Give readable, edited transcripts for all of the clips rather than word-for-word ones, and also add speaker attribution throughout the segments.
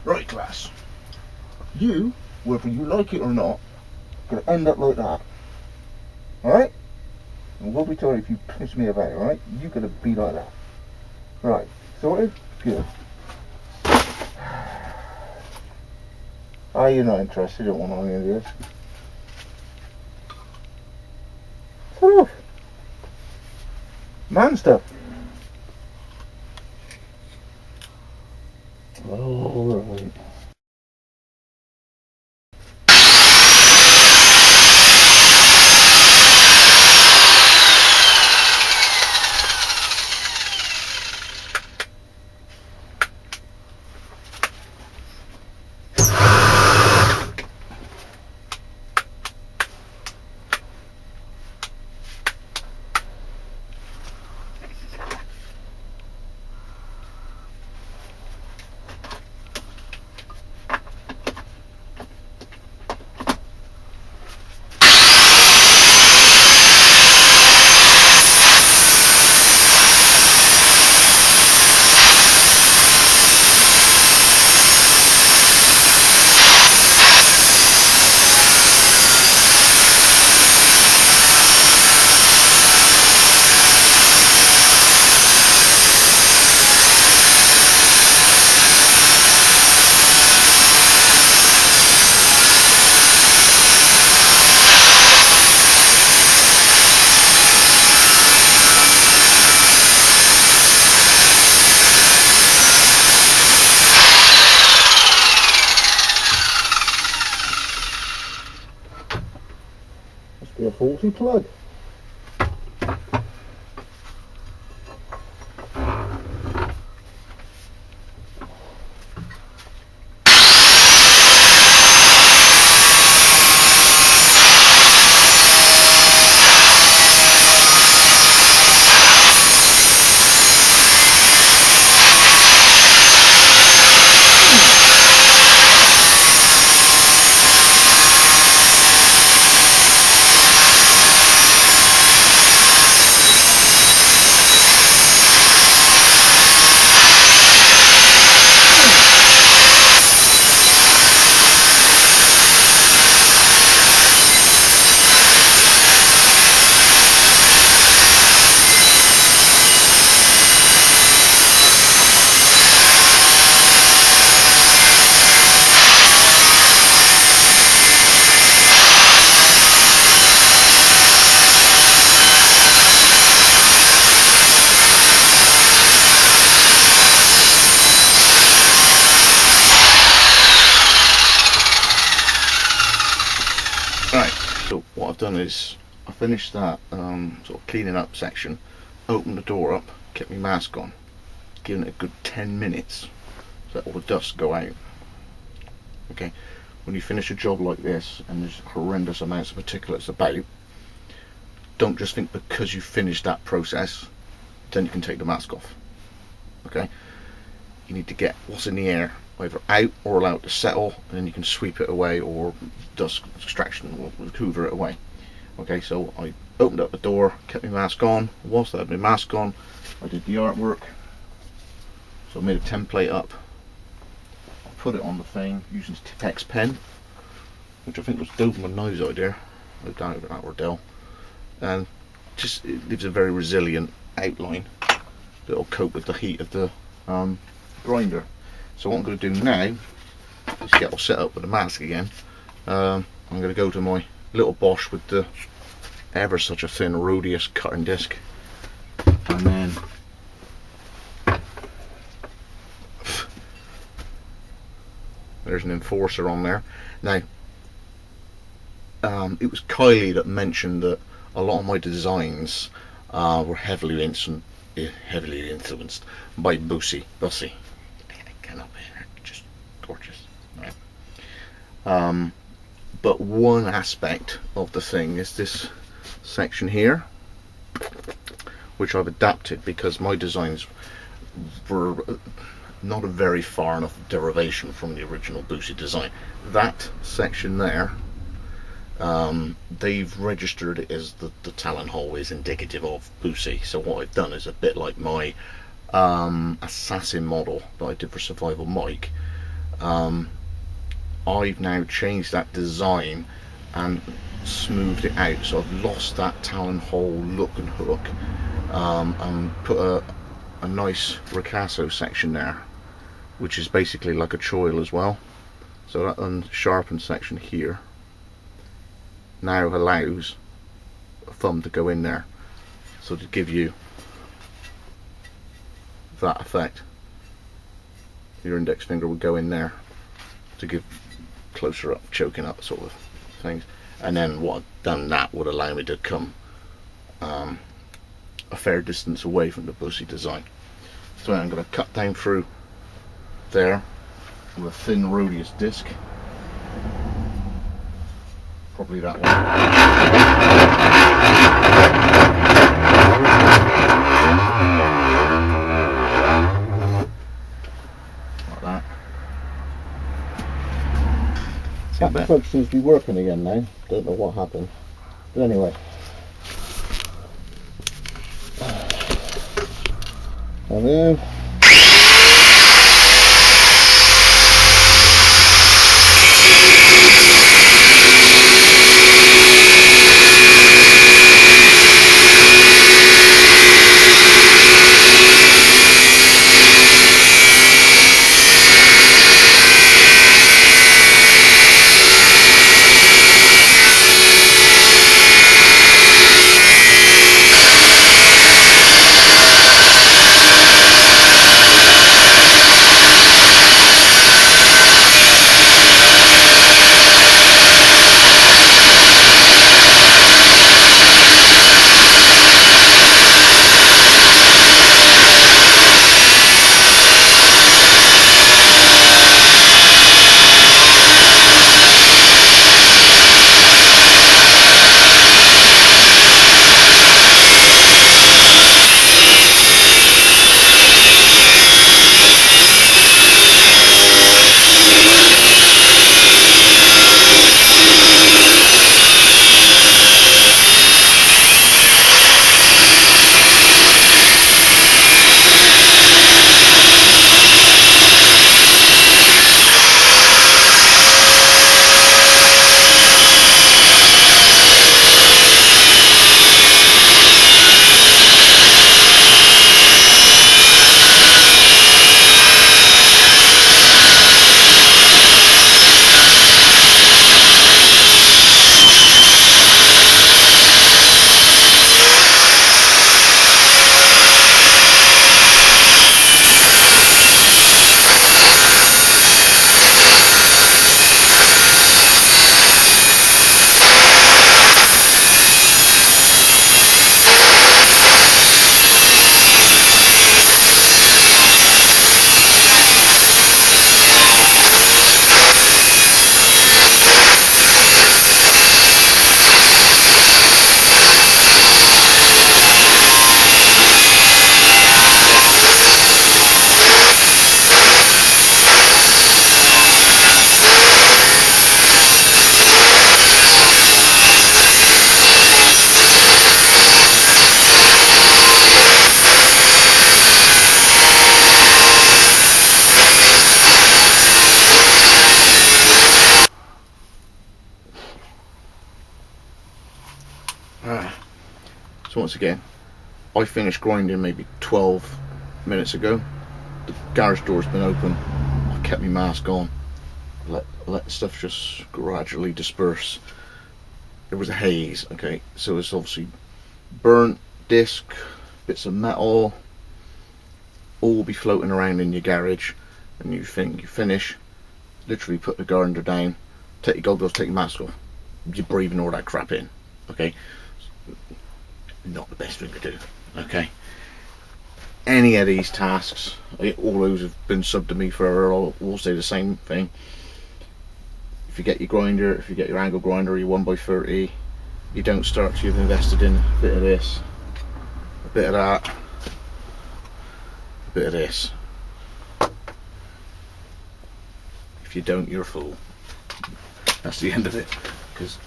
Speaker 1: Right, class. You, whether you like it or not, gonna end up like that. Alright? And we'll be sorry if you piss me about, alright? You're gonna be like that. Right, sorted? Good. You're not interested in one of any of this. Whew. Man stuff. Alright. Must be a faulty plug. Right, so what I've done is I finished that sort of cleaning up section, opened the door up, kept my mask on, given it a good 10 minutes so that all the dust go out. Okay, when you finish a job like this and there's horrendous amounts of particulates about, don't just think because you finished that process then you can take the mask off. Okay, you need to get what's in the air either out or allowed to settle, and then you can sweep it away, or dust extraction will hoover it away. Okay, so I opened up the door, kept my mask on. Whilst I had my mask on, I did the artwork. So I made a template up, put it on the thing using Tipex pen, which I think was Doberman Knives' idea. I down over that Ordell, and just it leaves a very resilient outline that'll cope with the heat of the grinder. So what I'm going to do now is get all set up with the mask again. I'm going to go to my little Bosch with the ever such a thin Rodius cutting disc, and then there's an enforcer on there. Now it was Kylie that mentioned that a lot of my designs were heavily influenced by Bussy. Just gorgeous, right? But one aspect of the thing is this section here, which I've adapted because my designs were not a very far enough derivation from the original Bussy design. That section there, they've registered it as the talon hole is indicative of Bussy. So what I've done is a bit like my assassin model that I did for Survival Mike. I've now changed that design and smoothed it out, so I've lost that talon hole look and hook, and put a nice ricasso section there, which is basically like a choil as well. So that unsharpened section here now allows a thumb to go in there, so to give you that effect. Your index finger would go in there to give closer up, choking up sort of things, and then what I've done, that would allow me to come a fair distance away from the bussy design. So I'm going to cut down through there with a thin radius disc, probably that one. Like that. That plug seems to be working again now. Don't know what happened, but anyway. Hello. So once again, I finished grinding maybe 12 minutes ago. The garage door's been open. I kept my mask on. Let stuff just gradually disperse. There was a haze, okay, so it's obviously burnt disc, bits of metal, all be floating around in your garage, and you think you finish, literally put the grinder down, take your goggles, take your mask off, you're breathing all that crap in, okay? Not the best thing to do, okay? Any of these tasks, all those have been subbed to me for, all say the same thing. If you get your grinder, if you get your angle grinder, your 1x30, you don't start till you've invested in a bit of this, a bit of that, a bit of this. If you don't, you're a fool. That's the end of it, because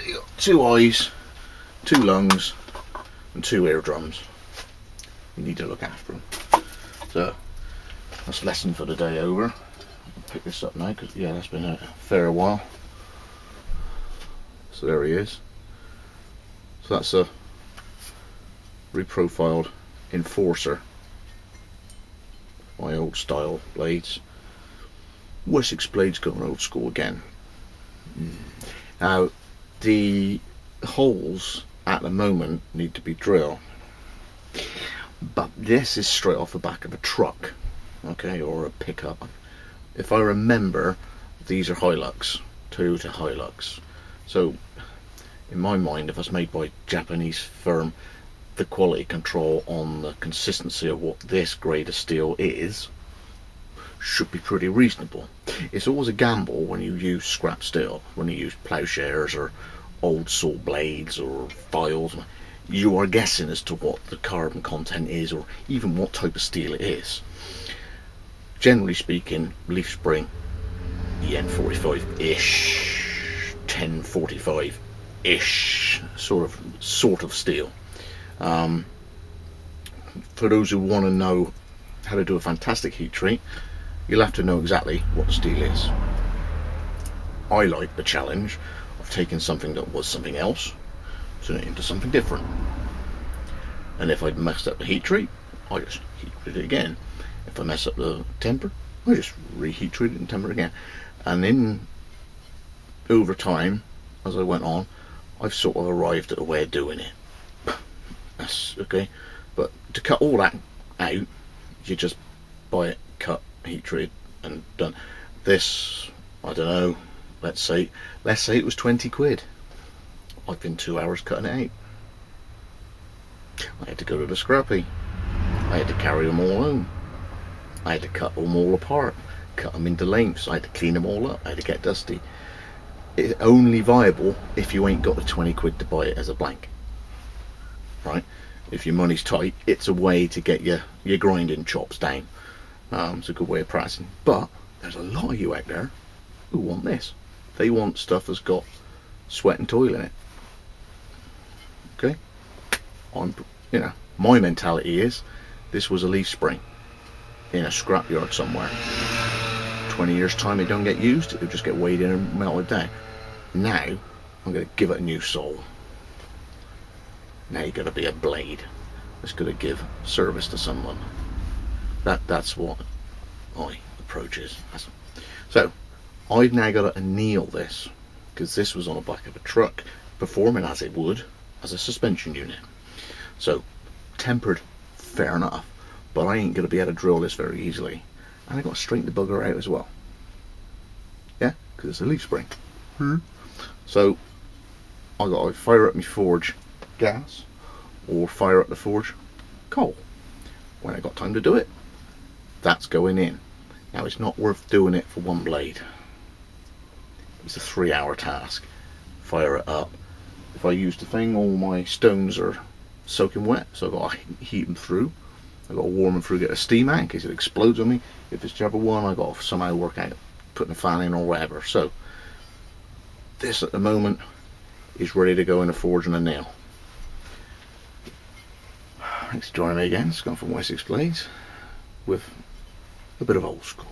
Speaker 1: you've got 2 eyes, 2 lungs, and 2 eardrums. You need to look after them. So that's lesson for the day over. pick this up now because yeah, that's been a fair while. So there he is. So that's a reprofiled Enforcer, my old style blades. Wessex Blades going old school again. Now the holes at the moment need to be drilled, but this is straight off the back of a truck, okay, or a pickup. If I remember, these are Hilux, Toyota Hilux. So in my mind, if it's made by a Japanese firm, the quality control on the consistency of what this grade of steel is should be pretty reasonable. It's always a gamble when you use scrap steel, when you use plowshares or old saw blades or files. You are guessing as to what the carbon content is, or even what type of steel it is. Generally speaking, leaf spring, EN45-ish, 1045-ish sort of steel. For those who want to know how to do a fantastic heat treat, you'll have to know exactly what the steel is. I like the challenge of taking something that was something else, turning it into something different. And if I'd messed up the heat treat, I just heat treat it again. If I mess up the temper, I just reheat treat it and temper again. And then over time, as I went on, I've sort of arrived at a way of doing it. That's okay. But to cut all that out, you just buy it, cut, heat treat, and done. This, I don't know, let's say it was 20 quid. I've been 2 hours cutting it out. I had to go to the scrappy. I had to carry them all home. I had to cut them all apart, cut them into lengths. I had to clean them all up. I had to get dusty. It's only viable if you ain't got the 20 quid to buy it as a blank. Right? If your money's tight, it's a way to get your grinding chops down. It's a good way of practicing. But there's a lot of you out there who want this. They want stuff that's got sweat and toil in it. Okay? My mentality is this was a leaf spring in a scrapyard somewhere. 20 years time it don't get used, it'll just get weighed in and melted down. Now I'm going to give it a new soul. Now you've got to be a blade that's going to give service to someone. That's what my approach is. So I've now got to anneal this, because this was on the back of a truck performing as it would as a suspension unit. So tempered, fair enough, but I ain't going to be able to drill this very easily, and I got to straighten the bugger out as well. Yeah, because it's a leaf spring. So I got to fire up my forge gas or fire up the forge coal. When I got time to do it, that's going in. Now it's not worth doing it for one blade. It's a 3-hour task. Fire it up. If I use the thing, all my stones are soaking wet, so I've got to heat them through. I've got to warm them through, get a steam out in case it explodes on me. If it's whichever one, I've got to somehow work out putting a fan in or whatever. So this at the moment is ready to go in a forge and a nail. Thanks for joining me again. It's gone from Wessex Blades with a bit of old school.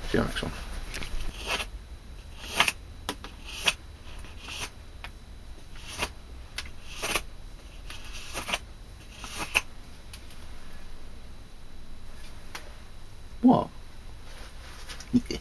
Speaker 1: See you next one. What? Yeah.